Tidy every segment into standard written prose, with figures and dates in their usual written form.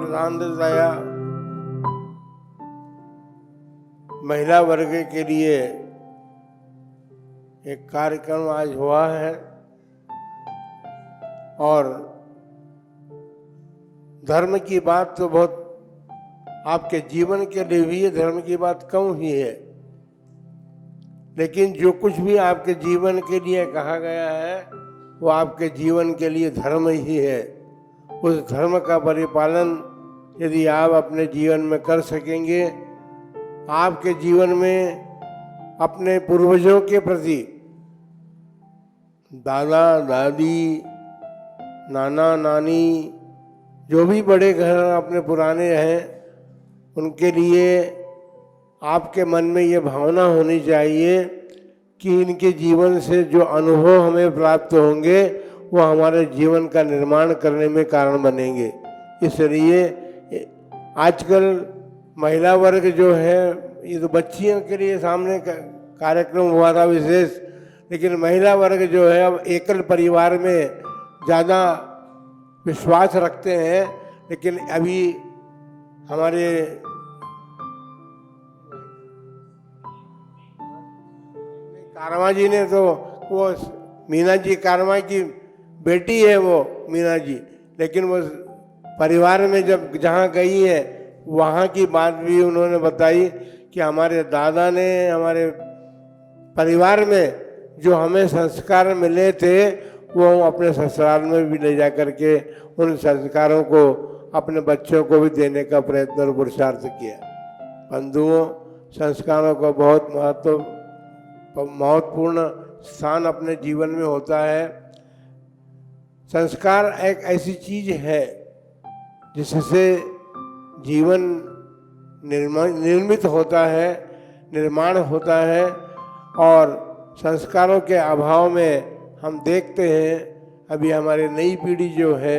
प्रधानतया महिला वर्ग के लिए एक कार्यक्रम आज हुआ है और धर्म की बात तो बहुत आपके जीवन के लिए भी है, धर्म की बात कम ही है, लेकिन जो कुछ भी आपके जीवन के लिए कहा गया है वो आपके जीवन के लिए धर्म ही है। उस धर्म का परिपालन यदि आप अपने जीवन में कर सकेंगे, आपके जीवन में अपने पूर्वजों के प्रति, दादा दादी, नाना नानी, जो भी बड़े घर अपने पुराने हैं, उनके लिए आपके मन में ये भावना होनी चाहिए कि इनके जीवन से जो अनुभव हमें प्राप्त होंगे वो हमारे जीवन का निर्माण करने में कारण बनेंगे। इसलिए आजकल महिला वर्ग जो है, ये तो बच्चियों के लिए सामने कार्यक्रम हुआ था विशेष, लेकिन महिला वर्ग जो है अब एकल परिवार में ज़्यादा विश्वास रखते हैं। लेकिन अभी हमारे कारमा जी ने तो, वो मीना जी कारमा की बेटी है वो मीना जी, लेकिन वो परिवार में जब जहाँ गई है वहाँ की बात भी उन्होंने बताई कि हमारे दादा ने हमारे परिवार में जो हमें संस्कार मिले थे वो हम अपने ससुराल में भी ले जा करके उन संस्कारों को अपने बच्चों को भी देने का प्रयत्न और पुरुषार्थ किया। बंधुओं, संस्कारों का बहुत महत्वपूर्ण स्थान अपने जीवन में होता है। संस्कार एक ऐसी चीज है जिससे जीवन निर्मित होता है, निर्माण होता है, और संस्कारों के अभाव में हम देखते हैं अभी हमारी नई पीढ़ी जो है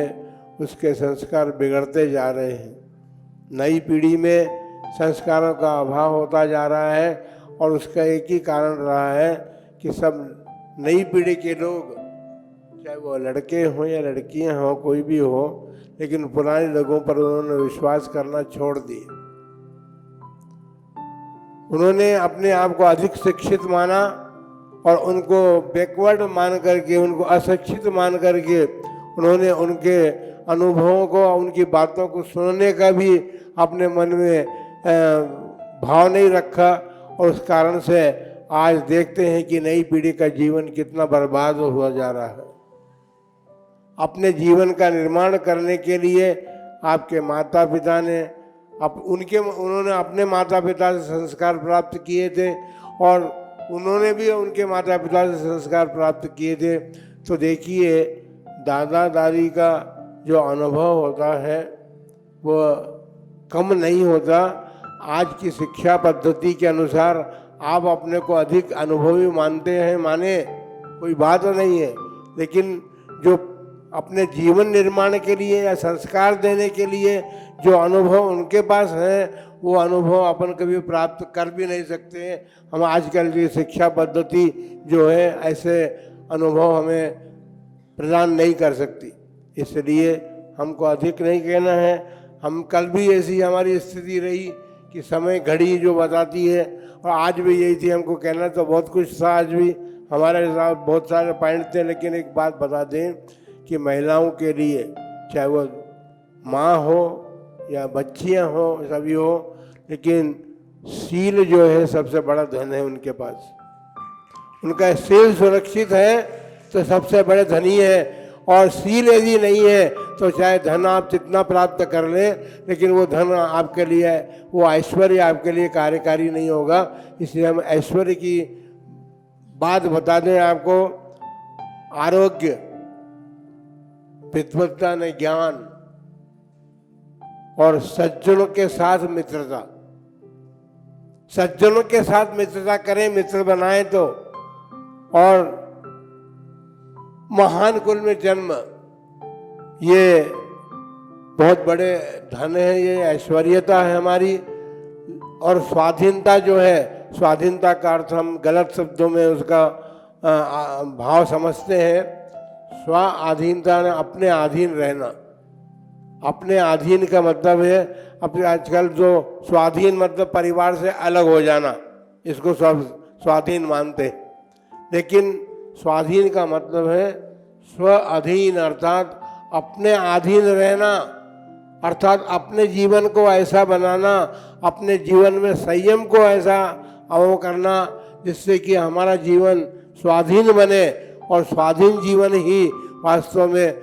उसके संस्कार बिगड़ते जा रहे हैं। नई पीढ़ी में संस्कारों का अभाव होता जा रहा है और उसका एक ही कारण रहा है कि सब नई पीढ़ी के लोग, चाहे वो लड़के हों या लड़कियां हों, कोई भी हो, लेकिन पुराने लोगों पर उन्होंने विश्वास करना छोड़ दिया। उन्होंने अपने आप को अधिक शिक्षित माना और उनको बैकवर्ड मान करके, उनको अशिक्षित मान करके उन्होंने उनके अनुभवों को, उनकी बातों को सुनने का भी अपने मन में भाव नहीं रखा, और उस कारण से आज देखते हैं कि नई पीढ़ी का जीवन कितना बर्बाद हुआ जा रहा है। अपने जीवन का निर्माण करने के लिए आपके माता पिता ने उन्होंने अपने माता पिता से संस्कार प्राप्त किए थे और उन्होंने भी उनके माता पिता से संस्कार प्राप्त किए थे। तो देखिए, दादा दादी का जो अनुभव होता है वो कम नहीं होता। आज की शिक्षा पद्धति के अनुसार आप अपने को अधिक अनुभवी मानते हैं, माने कोई बात नहीं है, लेकिन जो अपने जीवन निर्माण के लिए या संस्कार देने के लिए जो अनुभव उनके पास है वो अनुभव अपन कभी प्राप्त कर भी नहीं सकते हैं। हम आजकल की शिक्षा पद्धति जो है ऐसे अनुभव हमें प्रदान नहीं कर सकती। इसलिए हमको अधिक नहीं कहना है। हम कल भी ऐसी हमारी स्थिति रही कि समय घड़ी जो बताती है, और आज भी यही थी। हमको कहना तो बहुत कुछ था, आज भी हमारे साथ बहुत सारे पॉइंट थे, लेकिन एक बात बता दें कि महिलाओं के लिए, चाहे वो माँ हो या बच्चियाँ हो, सभी हो, लेकिन सील जो है सबसे बड़ा धन है उनके पास। उनका सील सुरक्षित है तो सबसे बड़े धनी है, और सील यदि नहीं है तो चाहे धन आप जितना प्राप्त कर लें, लेकिन वो धन आपके लिए, वो ऐश्वर्य आपके लिए कार्यकारी नहीं होगा। इसलिए हम ऐश्वर्य की बात बता दें आपको। आरोग्य, विद्वत्ता ने ज्ञान, और सज्जनों के साथ मित्रता। सज्जनों के साथ मित्रता करें, मित्र बनाए तो, और महान कुल में जन्म, ये बहुत बड़े धन है, ये ऐश्वर्यता है हमारी। और स्वाधीनता जो है, स्वाधीनता का अर्थ हम गलत शब्दों में उसका भाव समझते हैं। स्व अधीनता ने अपने अधीन रहना, अपने अधीन का मतलब है अपने, आजकल जो स्वाधीन मतलब परिवार से अलग हो जाना, इसको सब स्वाधीन मानते, लेकिन स्वाधीन का मतलब है स्व अधीन, अर्थात अपने अधीन रहना, अर्थात अपने जीवन को ऐसा बनाना, अपने जीवन में संयम को ऐसा अवो करना जिससे कि हमारा जीवन स्वाधीन बने, और स्वाधीन जीवन ही वास्तव में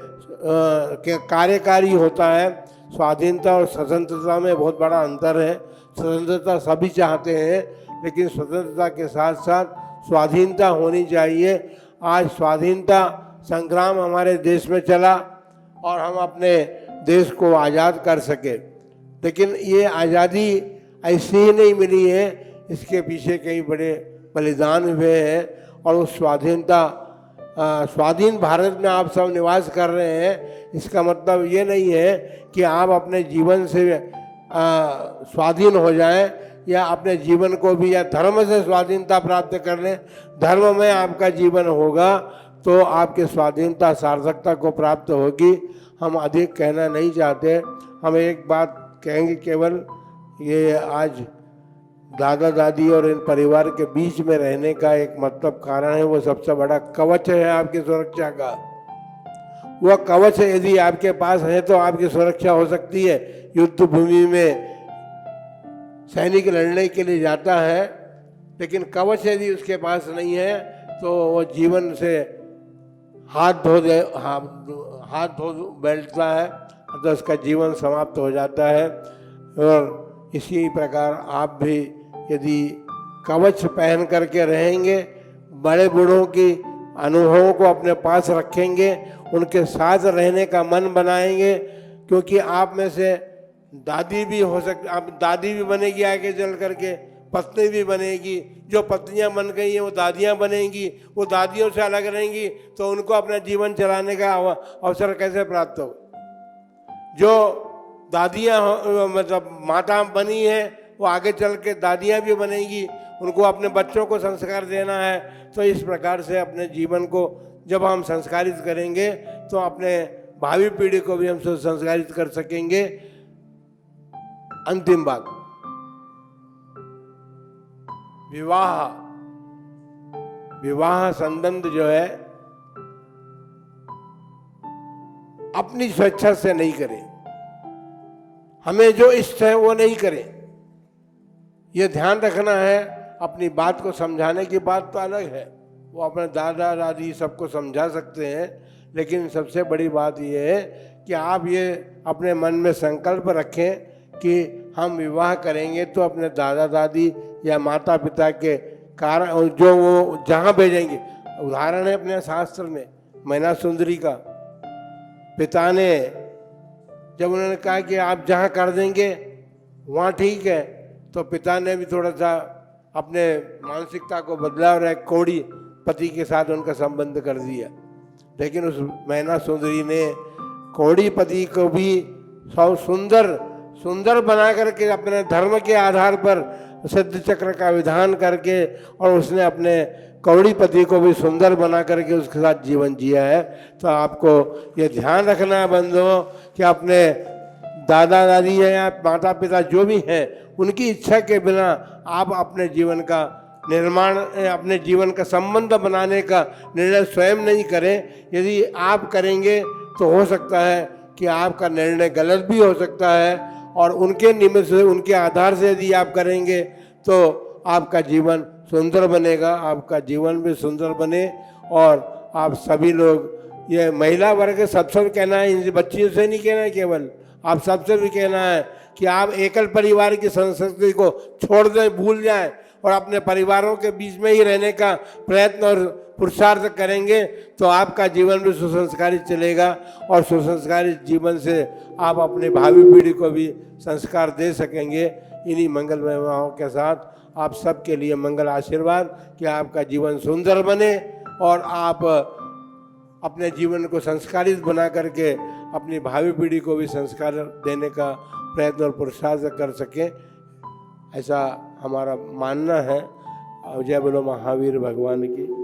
कार्यकारी होता है। स्वाधीनता और स्वतंत्रता में बहुत बड़ा अंतर है। स्वतंत्रता सभी चाहते हैं, लेकिन स्वतंत्रता के साथ साथ स्वाधीनता होनी चाहिए। आज स्वाधीनता संग्राम हमारे देश में चला और हम अपने देश को आज़ाद कर सके, लेकिन ये आज़ादी ऐसे ही नहीं मिली है, इसके पीछे कई बड़े बलिदान हुए हैं। और उस स्वाधीन भारत में आप सब निवास कर रहे हैं, इसका मतलब ये नहीं है कि आप अपने जीवन से स्वाधीन हो जाएं या अपने जीवन को भी या धर्म से स्वाधीनता प्राप्त कर लें। धर्म में आपका जीवन होगा तो आपके स्वाधीनता सार्थकता को प्राप्त होगी। हम अधिक कहना नहीं चाहते, हम एक बात कहेंगे केवल, ये आज दादा दादी और इन परिवार के बीच में रहने का एक मतलब कारण है, वो सबसे बड़ा कवच है आपकी सुरक्षा का। वह कवच यदि आपके पास है तो आपकी सुरक्षा हो सकती है। युद्ध भूमि में सैनिक लड़ने के लिए जाता है, लेकिन कवच यदि उसके पास नहीं है तो वो जीवन से हाथ धो बैठता है, तो उसका जीवन समाप्त हो जाता है। और इसी प्रकार आप भी यदि कवच पहन करके रहेंगे, बड़े बूढ़ों की अनुभवों को अपने पास रखेंगे, उनके साथ रहने का मन बनाएंगे, क्योंकि आप में से दादी भी हो सकती, आप दादी भी बनेगी आगे चल करके, पत्नी भी बनेगी। जो पत्नियां बन गई हैं वो दादियां बनेंगी, वो दादियों से अलग रहेंगी तो उनको अपना जीवन चलाने का अवसर कैसे प्राप्त हो। जो दादियां मतलब माता बनी है वो आगे चल के दादियाँ भी बनेंगी, उनको अपने बच्चों को संस्कार देना है। तो इस प्रकार से अपने जीवन को जब हम संस्कारित करेंगे तो अपने भावी पीढ़ी को भी हम संस्कारित कर सकेंगे। अंतिम बात, विवाह संबंध जो है अपनी स्वेच्छा से नहीं करें, हमें जो इष्ट है वो नहीं करें, ये ध्यान रखना है। अपनी बात को समझाने की बात तो अलग है, वो अपने दादा दादी सबको समझा सकते हैं, लेकिन सबसे बड़ी बात ये है कि आप ये अपने मन में संकल्प रखें कि हम विवाह करेंगे तो अपने दादा दादी या माता पिता के कारण जो वो जहाँ भेजेंगे। उदाहरण है अपने शास्त्र में मैना सुंदरी का, पिता ने जब उन्होंने कहा कि आप जहाँ कर देंगे वहाँ ठीक है, तो पिता ने भी थोड़ा सा अपने मानसिकता को बदला और एक कौड़ी पति के साथ उनका संबंध कर दिया। लेकिन उस मैना सुंदरी ने कौड़ी पति को भी सब सुंदर बना करके अपने धर्म के आधार पर सिद्ध चक्र का विधान करके, और उसने अपने कौड़ी पति को भी सुंदर बना करके उसके साथ जीवन जिया है। तो आपको ये ध्यान रखना है बंधुओं कि अपने दादा दादी या माता पिता जो भी हैं उनकी इच्छा के बिना आप अपने जीवन का निर्माण, अपने जीवन का संबंध बनाने का निर्णय स्वयं नहीं करें। यदि आप करेंगे तो हो सकता है कि आपका निर्णय गलत भी हो सकता है, और उनके निमित्त से, उनके आधार से यदि आप करेंगे तो आपका जीवन सुंदर बनेगा, आपका जीवन भी सुंदर बने। और आप सभी लोग, ये महिला वर्ग सबसे कहना है, इन बच्चियों से नहीं कहना है, केवल आप सबसे भी कहना है कि आप एकल परिवार की संस्कृति को छोड़ दें, भूल जाएं, और अपने परिवारों के बीच में ही रहने का प्रयत्न और पुरुषार्थ करेंगे तो आपका जीवन भी सुसंस्कारित चलेगा। और सुसंस्कारित जीवन से आप अपने भावी पीढ़ी को भी संस्कार दे सकेंगे। इन्हीं मंगलमय भावों के साथ आप सबके लिए मंगल आशीर्वाद कि आपका जीवन सुंदर बने और आप अपने जीवन को संस्कारित बना करके अपनी भावी पीढ़ी को भी संस्कार देने का प्रयत्न और पुरुषार्थ कर सकें, ऐसा हमारा मानना है। जय बोलो महावीर भगवान की।